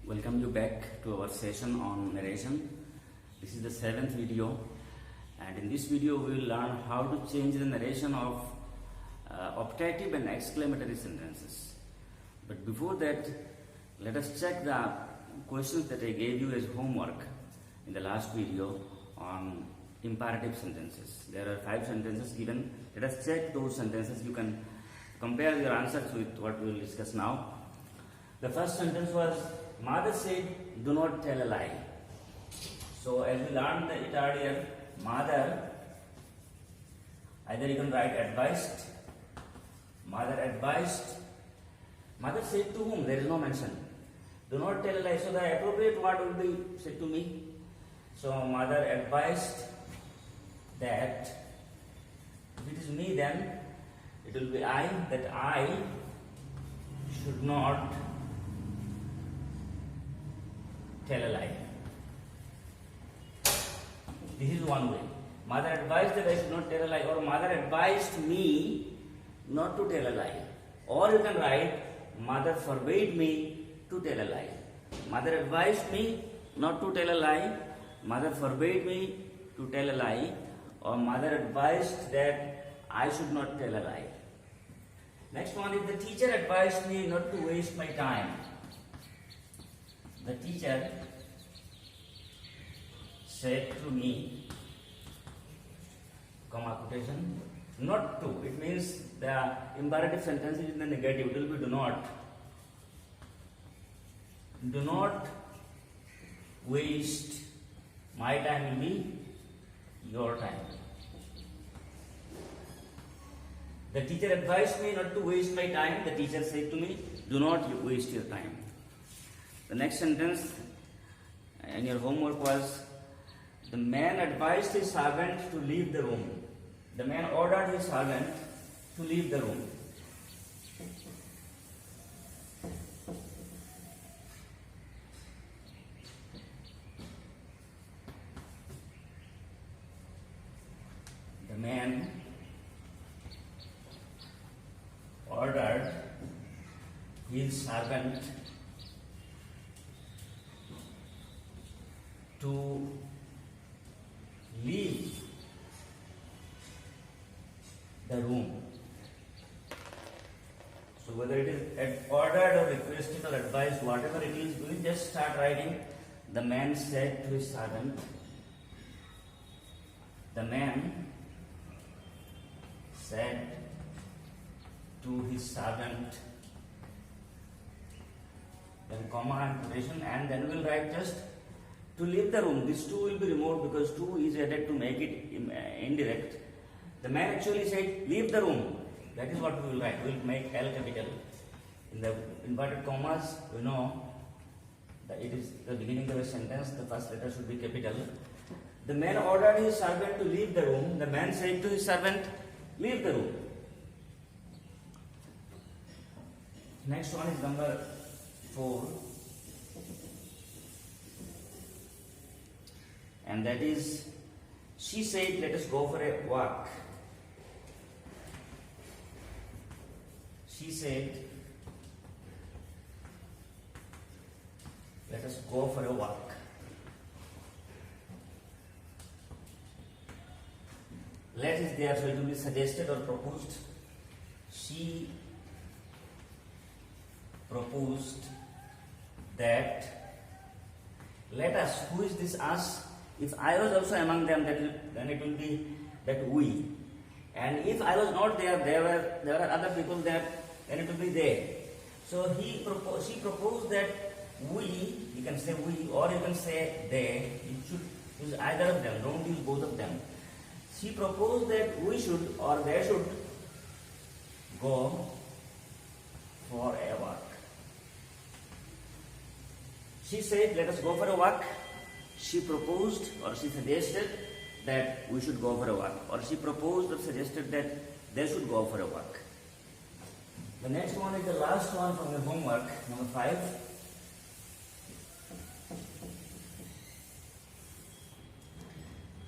Welcome you back to our session on narration. This is the 7th video, and in this video we will learn how to change the narration of optative and exclamatory sentences. But before that, let us check the questions that I gave you as homework in the last video on imperative sentences. There are 5 sentences given. Let us check those sentences. You can compare your answers with what we will discuss now. The first sentence was, Mother said, do not tell a lie. So as we learned it earlier, mother, either you can write advised, mother advised, mother said to whom? There is no mention. Do not tell a lie. So the appropriate word will be said to me. So mother advised that, if it is me then, it will be I, that I should not tell a lie. This is one way. Mother advised that I should not tell a lie, or mother advised me not to tell a lie. Or you can write, mother forbade me to tell a lie. Mother advised me not to tell a lie, mother forbade me to tell a lie, or mother advised that I should not tell a lie. Next one is, the teacher advised me not to waste my time. The teacher said to me, comma quotation, not to. It means the imperative sentence is in the negative. It will be do not. Do not waste my time, will be your time. The teacher advised me not to waste my time. The teacher said to me, do not waste your time. The next sentence in your homework was, the man advised his servant to leave the room. The man ordered his servant to leave the room. The man ordered his servant to leave the room. So whether it is ordered or requested or advised, whatever it is, we will just start writing, the man said to his servant. The man said to his servant, then comma and quotation, and then we will write just to leave the room. This to will be removed because to is added to make it indirect. The man actually said, leave the room. That is what we will write. We will make L capital. In the inverted commas, we know that it is the beginning of a sentence. The first letter should be capital. The man ordered his servant to leave the room. The man said to his servant, leave the room. Next one is number 4. And that is, she said, let us go for a walk. She said, let us go for a walk. Let is there, so it will be suggested or proposed. She proposed that, let us. Who is this us? If I was also among them, then it will be that we. And if I was not there, there are other people there, then it will be they. So she proposed that we, you can say we, or you can say they. You should use either of them, don't use both of them. She proposed that we should, or they should, go for a walk. She said, let us go for a walk. She proposed or she suggested that we should go for a walk, or she proposed or suggested that they should go for a walk. The next one is the last one from your homework, number 5.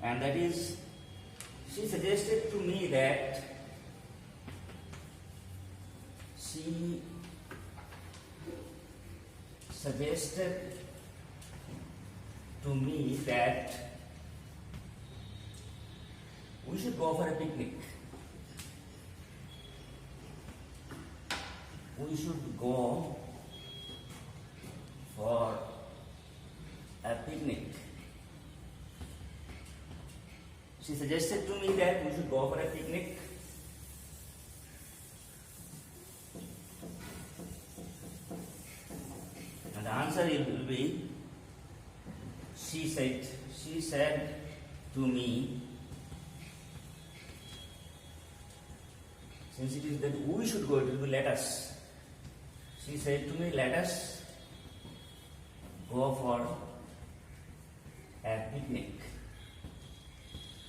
And that is, she suggested to me that she suggested to me that we should go for a picnic. We should go for a picnic. She suggested to me that we should go for a picnic. And the answer will be, she said to me, since it is that we should go, it will be let us. She said to me, let us go for a picnic.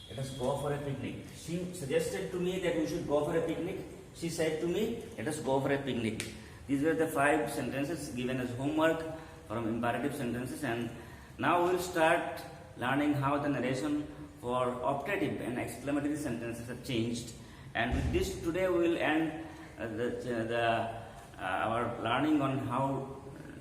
Let us go for a picnic. She suggested to me that we should go for a picnic. She said to me, let us go for a picnic. These were the 5 sentences given as homework from imperative sentences, and now we will start learning how the narration for optative and exclamatory sentences have changed. And with this, today we will end our learning on how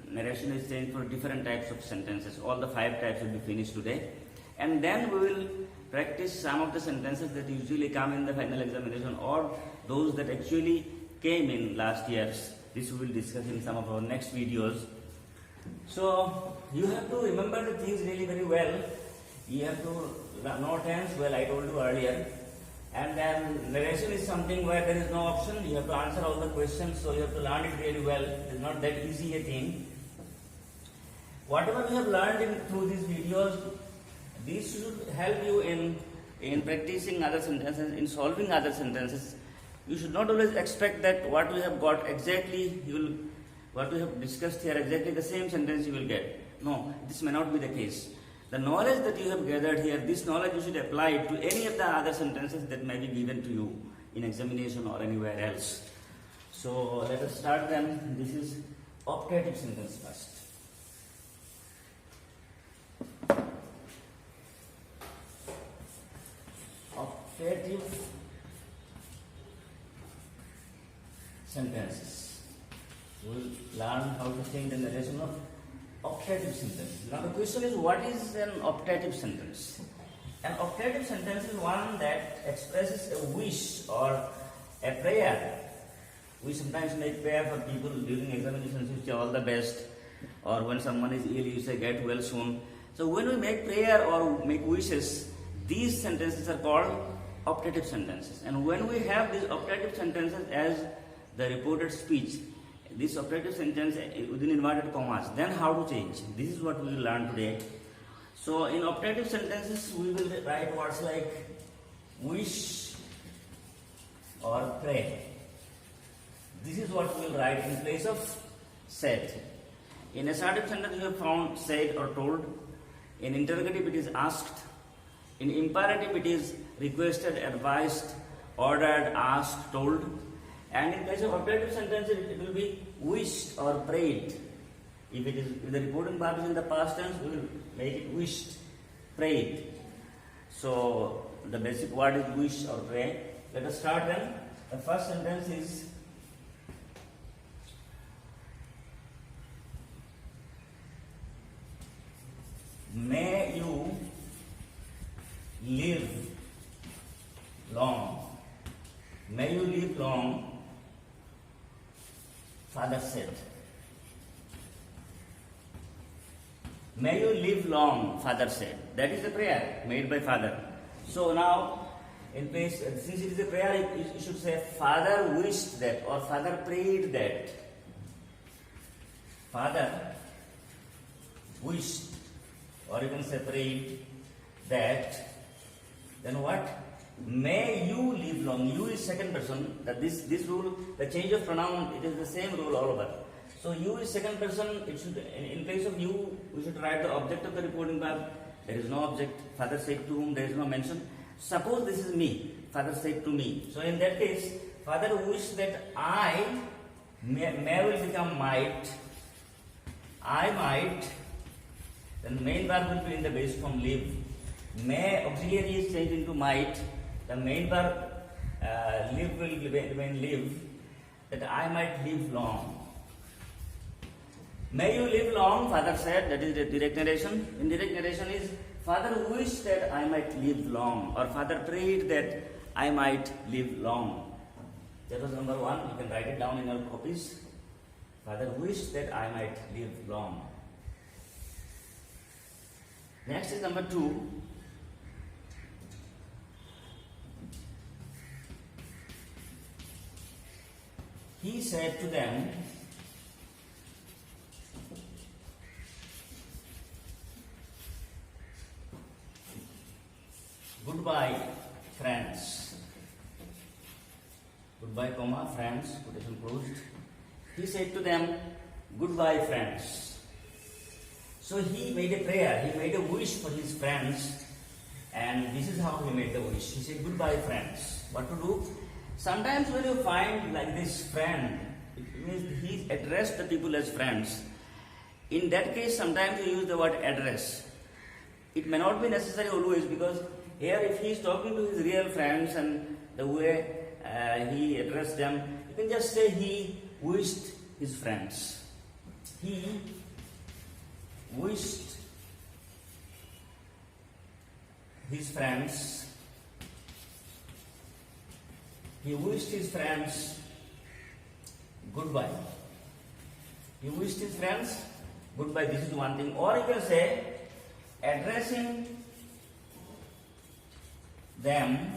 narration is changed for different types of sentences. All the 5 types will be finished today, and then we will practice some of the sentences that usually come in the final examination, or those that actually came in last year's. This we will discuss in some of our next videos. So you have to remember the things really very well. You have to know tense well, I told you earlier. And then narration is something where there is no option. You have to answer all the questions, so you have to learn it really well. It is not that easy a thing. Whatever we have learned through these videos, these should help you in practicing other sentences, in solving other sentences. You should not always expect that what we have got exactly, what we have discussed here, exactly the same sentence you will get. No, this may not be the case. The knowledge that you have gathered here, this knowledge you should apply it to any of the other sentences that may be given to you in examination or anywhere else. So let us start then. This is optative sentence first. Optative sentences. We will learn how to change the narration of optative sentence. Now the question is, what is an optative sentence? An optative sentence is one that expresses a wish or a prayer. We sometimes make prayer for people during examinations. You say all the best, or when someone is ill, you say get well soon. So when we make prayer or make wishes, these sentences are called optative sentences. And when we have these optative sentences as the reported speech, this optative sentence within inverted commas, then how to change? This is what we will learn today. So in optative sentences, we will write words like wish or pray. This is what we will write in place of said. In assertive sentence, you have found said or told. In interrogative, it is asked. In imperative, it is requested, advised, ordered, asked, told. And in case of optative sentences, it will be wished or prayed. If the reporting verb is in the past tense, we will make it wished, prayed. So the basic word is wish or pray. Let us start then. The first sentence is, may you live long. May you live long, Father said. May you live long, Father said. That is the prayer made by Father. So now, in place, since it is a prayer, you should say, Father wished that, or Father prayed that. Father wished, or you can say prayed that. Then what? May you live long. You is second person. That this rule, the change of pronoun, it is the same rule all over. So you is second person. It should, in place of you, we should write the object of the reporting verb. There is no object. Father said to whom, there is no mention. Suppose this is me. Father said to me. So in that case, Father wished that I may will become might. I might. Then main verb will be in the base form live. May auxiliary is changed into might. The main verb live will remain live. That I might live long. May you live long, father said. That is the direct narration. Indirect narration is, father wished that I might live long, or father prayed that I might live long. That was number one. You can write it down in your copies. Father wished that I might live long. Next is number two. He said to them, goodbye, friends. Goodbye, comma, friends, quotation closed. He said to them, goodbye, friends. So he made a prayer, he made a wish for his friends, and this is how he made the wish. He said, goodbye, friends. What to do? Sometimes when you find like this friend, it means he addressed the people as friends. In that case, sometimes you use the word address. It may not be necessary always, because here if he is talking to his real friends and the way he addressed them, you can just say he wished his friends. He wished his friends. He wished his friends goodbye. He wished his friends goodbye. This is one thing. Or you can say addressing them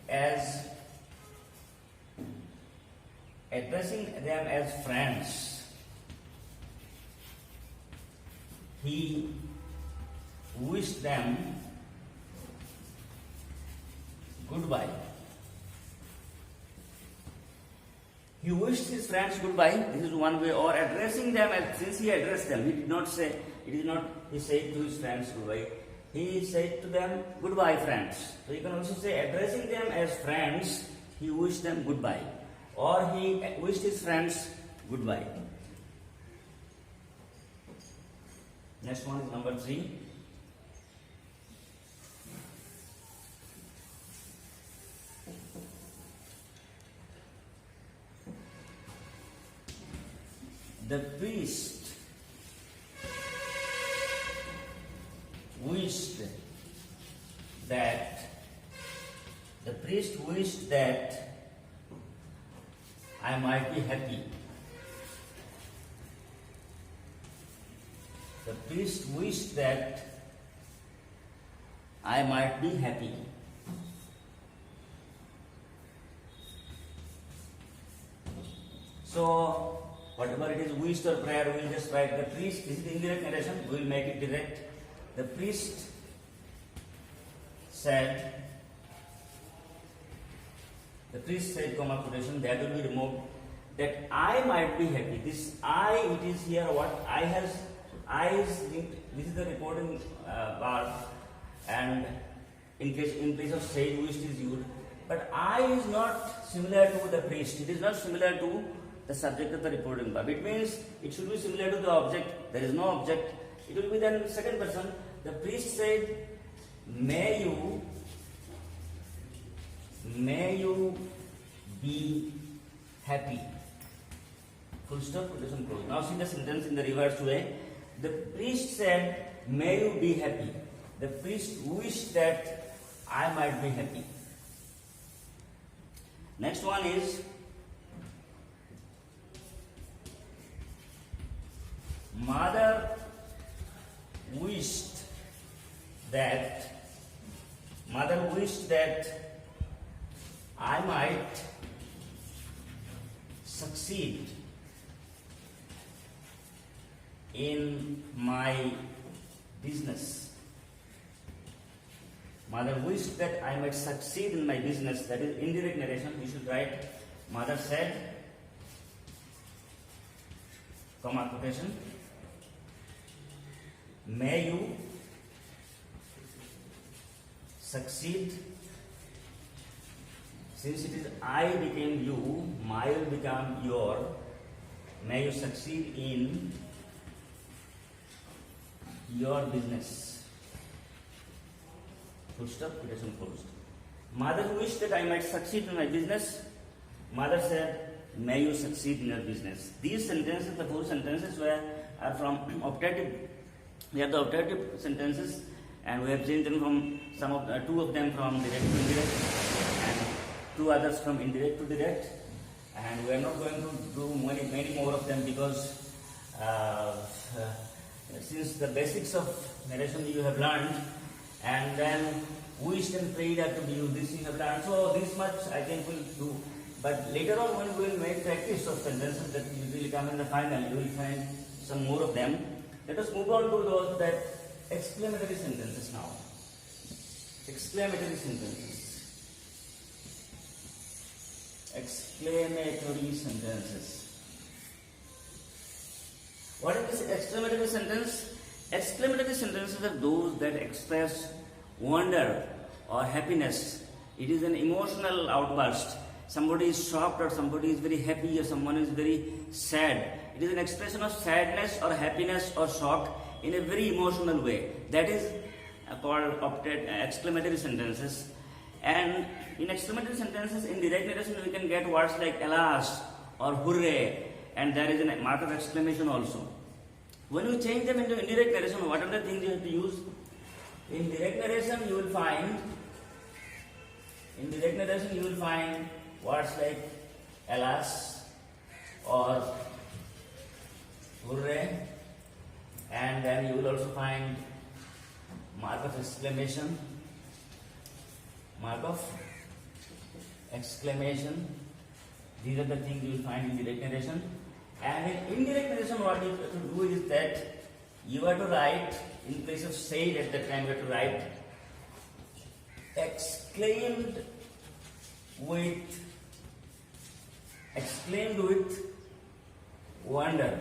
as friends. He wished them goodbye. He wished his friends goodbye. This is one way. Or addressing them as, since he addressed them, he did not say, it is not he said to his friends goodbye. He said to them, goodbye, friends. So you can also say addressing them as friends, he wished them goodbye. Or he wished his friends goodbye. Next one is number 3. The priest wished that I might be happy. The priest wished that I might be happy. So, whatever it is, wished or prayer, we will just write the priest. This is the indirect narration. We will make it direct. The priest said, comma quotation, that will be removed, that I might be happy. This I, it is here what? I is linked. This is the reporting part, and in place of said, wished is used. But I is not similar to the priest. It is not similar to the subject of the reporting verb. It means it should be similar to the object. There is no object. It will be then second person. The priest said, may you be happy. Full stop, quotation close. Now see the sentence in the reverse way. The priest said, may you be happy. The priest wished that I might be happy. Next one is, mother wished that I might succeed in my business. Mother wished that I might succeed in my business. That is indirect narration. We should write, mother said, comma quotation, may you succeed. Since it is I became you, my will become your. May you succeed in your business. Full stop, quotation closed. Mother wished that I might succeed in my business. Mother said, may you succeed in your business. These sentences, the four sentences are from optative. We have the optative sentences, and we have changed them from two of them from direct to indirect, and two others from indirect to direct. And we are not going to do many more of them because since the basics of narration you have learned, and then wished and prayed are to be used, this you have learned. So this much I think will do. But later on, when we will make practice of sentences that usually come in the final, you will find some more of them. Let us move on to that exclamatory sentences now. Exclamatory sentences. Exclamatory sentences. What is this exclamatory sentence? Exclamatory sentences are those that express wonder or happiness. It is an emotional outburst. Somebody is shocked, or somebody is very happy, or someone is very sad. It is an expression of sadness or happiness or shock in a very emotional way. That is called exclamatory sentences. And in exclamatory sentences, in direct narration, we can get words like alas or hooray, and there is a mark of exclamation also. When you change them into indirect narration, what are the things you have to use? In direct narration, you will find words like alas or hooray, and then you will also find mark of exclamation, mark of exclamation. These are the things you will find in direct narration. And in indirect narration, what you have to do is that you have to write, in place of said at that time, you have to write exclaimed with wonder,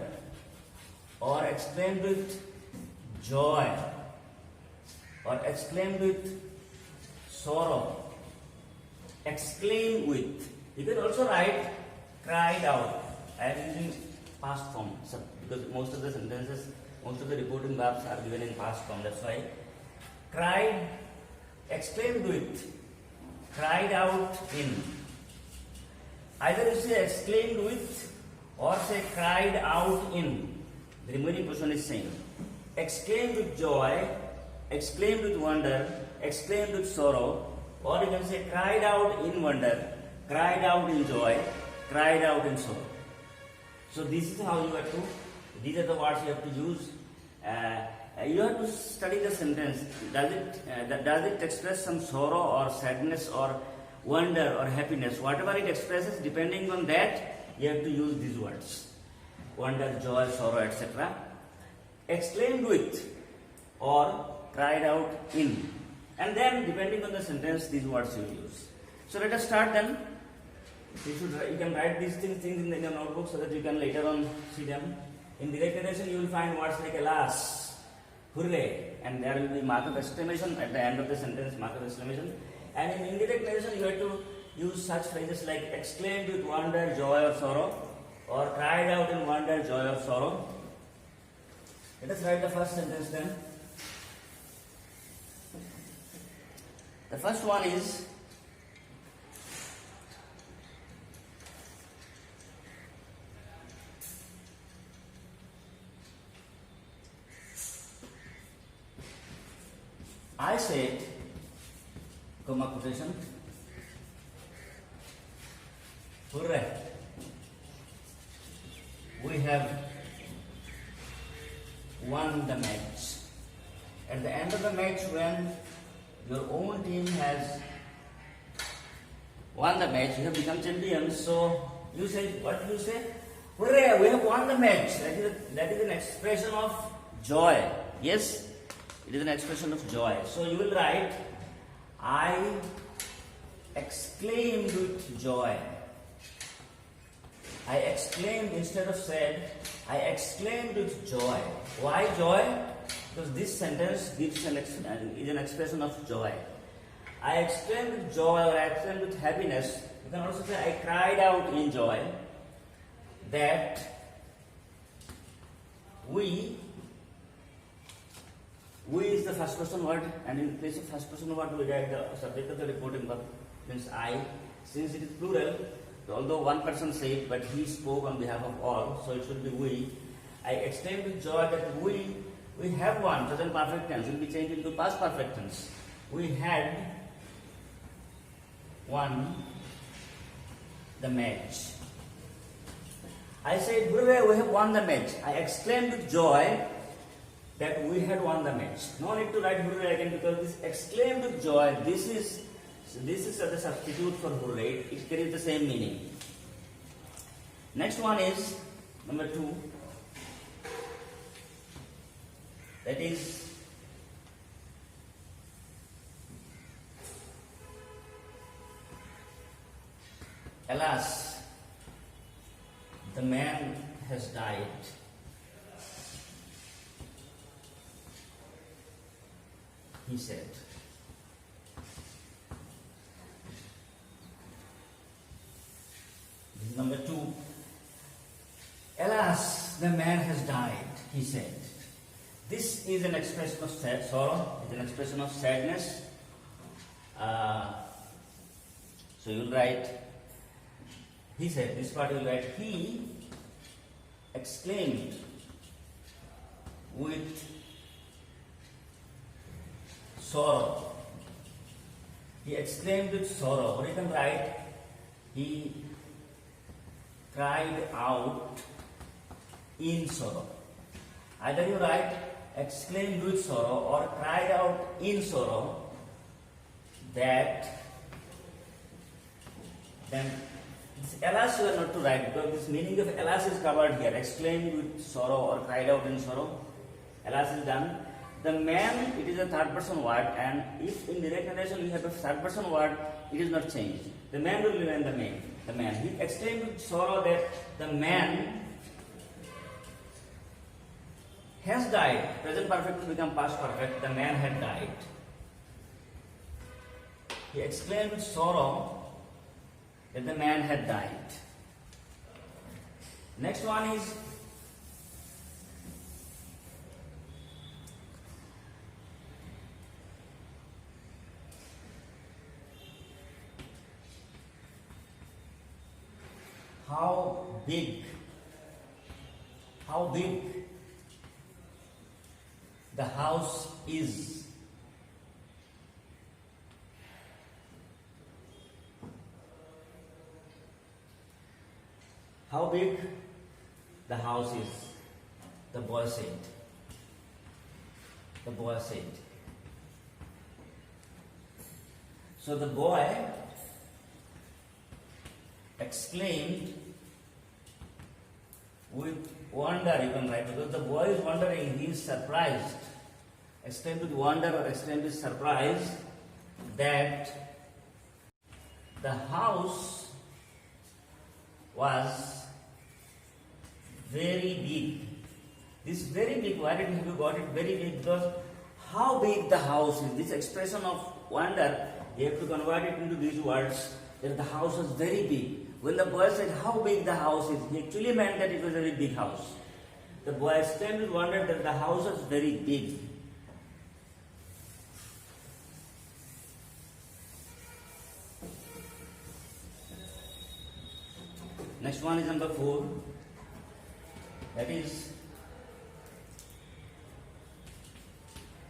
or exclaimed with joy, or exclaimed with sorrow. Exclaim with. You can also write cried out. I am using past form because most of the sentences, most of the reporting verbs are given in past form. That's why cried, exclaimed with, cried out in. Either you say exclaimed with or say cried out in. The remaining portion is same. Exclaimed with joy, exclaimed with wonder, exclaimed with sorrow, or you can say cried out in wonder, cried out in joy, cried out in sorrow. So this is how you have to, these are the words you have to use. You have to study the sentence. Does it express some sorrow or sadness or wonder or happiness? Whatever it expresses, depending on that, you have to use these words. Wonder, joy, sorrow, etc. Exclaimed with or cried out in. And then, depending on the sentence, these words you will use. So let us start then. You can write these things in your notebook so that you can later on see them. In direct narration, you will find words like alas, hooray, and there will be mark of exclamation at the end of the sentence, mark of exclamation. And in indirect narration, you have to use such phrases like exclaimed with wonder, joy, or sorrow, or cried out in wonder, joy, or sorrow. Let us write the first sentence then. The first one is I said, comma quotation, hooray, we have won the match. At the end of the match, when your own team has won the match, you have become champions, so you say, what do you say? Hooray, we have won the match. That is an expression of joy. Yes? It is an expression of joy. So you will write, I exclaimed with joy. I exclaimed instead of said, I exclaimed with joy. Why joy? Because this sentence gives is an expression of joy. I exclaimed with joy, or I exclaimed with happiness. You can also say, I cried out in joy that we is the first person word, and in place of first person word we write the subject of the reporting verb, means I. Since it is plural, although one person said, but he spoke on behalf of all, so it should be we. I exclaimed with joy that we have won. Present perfect tense will be changed into past perfect tense. We had won the match. I said, hooray, we have won the match. I exclaimed with joy that we had won the match. No need to write hooray again, because this exclaimed with joy, this is the substitute for hooray. It carries the same meaning. Next one is number 2. That is alas, the man has died. He said. This is number 2. Alas, the man has died, he said. This is an expression of sorrow, it's an expression of sadness. So you will write, he said, this part you will write, he exclaimed with sorrow. He exclaimed with sorrow. Or you can write, he cried out in sorrow. Either you write exclaimed with sorrow or cried out in sorrow, that then this alas you are not to write, because this meaning of alas is covered here. Exclaimed with sorrow or cried out in sorrow. Alas is done. The man, it is a third person word, and if in direct narration you have a third person word, it is not changed. The man will remain the man. The man. He exclaimed with sorrow that the man has died. Present perfect will become past perfect. The man had died. He exclaimed with sorrow that the man had died. Next one is how big the house is. How big the house is, the boy said. The boy said. So the boy exclaimed with wonder, you can write, because the boy is wondering, he is surprised. Exclaimed with wonder or exclaimed with surprise that the house was very big. This very big, why did you got it very big? Because how big the house is, this expression of wonder, you have to convert it into these words, that the house was very big. When the boy said how big the house is, he actually meant that it was a very big house. The boy exclaimed with wonder that the house was very big. Next one is number 4. That is,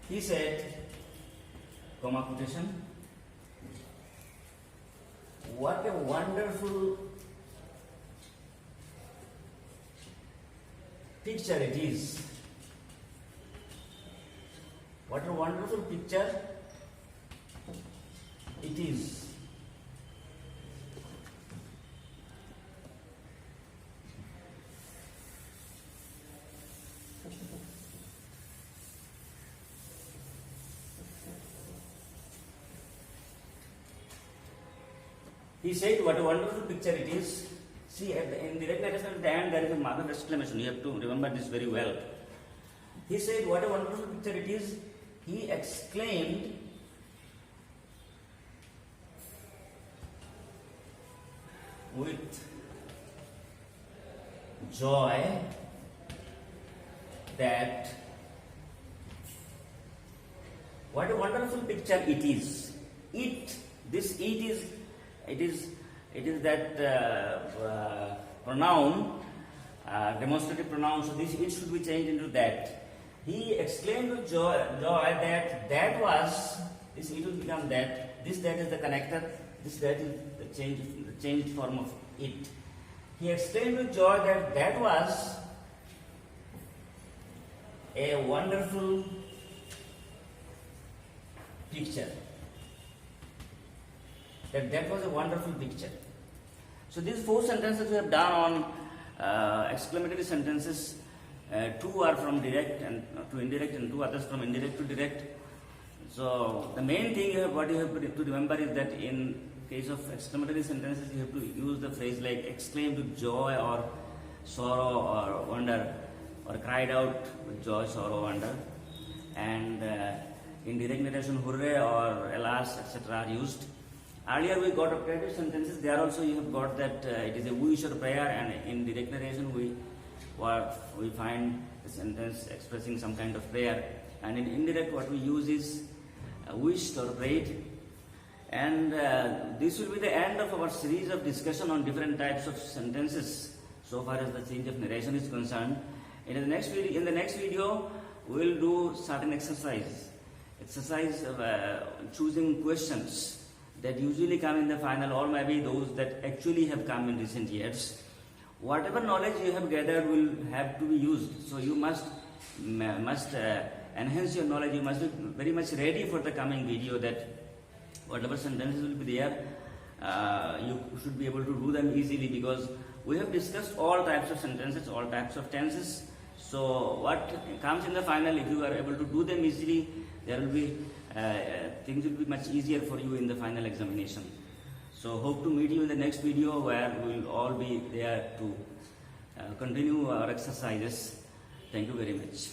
he said, comma quotation, what a wonderful picture it is. What a wonderful picture it is. He said, what a wonderful picture it is. See, in direct narration at the end there is a mark of exclamation. You have to remember this very well. He said, what a wonderful picture it is. He exclaimed with joy that what a wonderful picture it is. It is it is that pronoun, demonstrative pronoun, so this it should be changed into that. He exclaimed with joy that was, this it will become that, this that is the connector, this that is the changed form of it. He exclaimed with joy that was a wonderful picture. That was a wonderful picture. So these 4 sentences we have done on exclamatory sentences. 2 are from direct and to indirect, and 2 others from indirect to direct. So the main thing what you have to remember is that in case of exclamatory sentences, you have to use the phrase like exclaimed with joy or sorrow or wonder, or cried out with joy, sorrow, wonder. And in direct narration, hooray or alas, etc. are used. Earlier we got optative sentences. There also you have got that it is a wish or prayer, and in direct narration we find the sentence expressing some kind of prayer. And in indirect, what we use is wished or prayed. And this will be the end of our series of discussion on different types of sentences so far as the change of narration is concerned. In the next video we will do certain exercise of choosing questions that usually come in the final, or maybe those that actually have come in recent years. Whatever knowledge you have gathered will have to be used. So you must enhance your knowledge. You must be very much ready for the coming video, that whatever sentences will be there, you should be able to do them easily, because we have discussed all types of sentences, all types of tenses. So what comes in the final, if you are able to do them easily, there will be things will be much easier for you in the final examination. So hope to meet you in the next video, where we will all be there to continue our exercises. Thank you very much.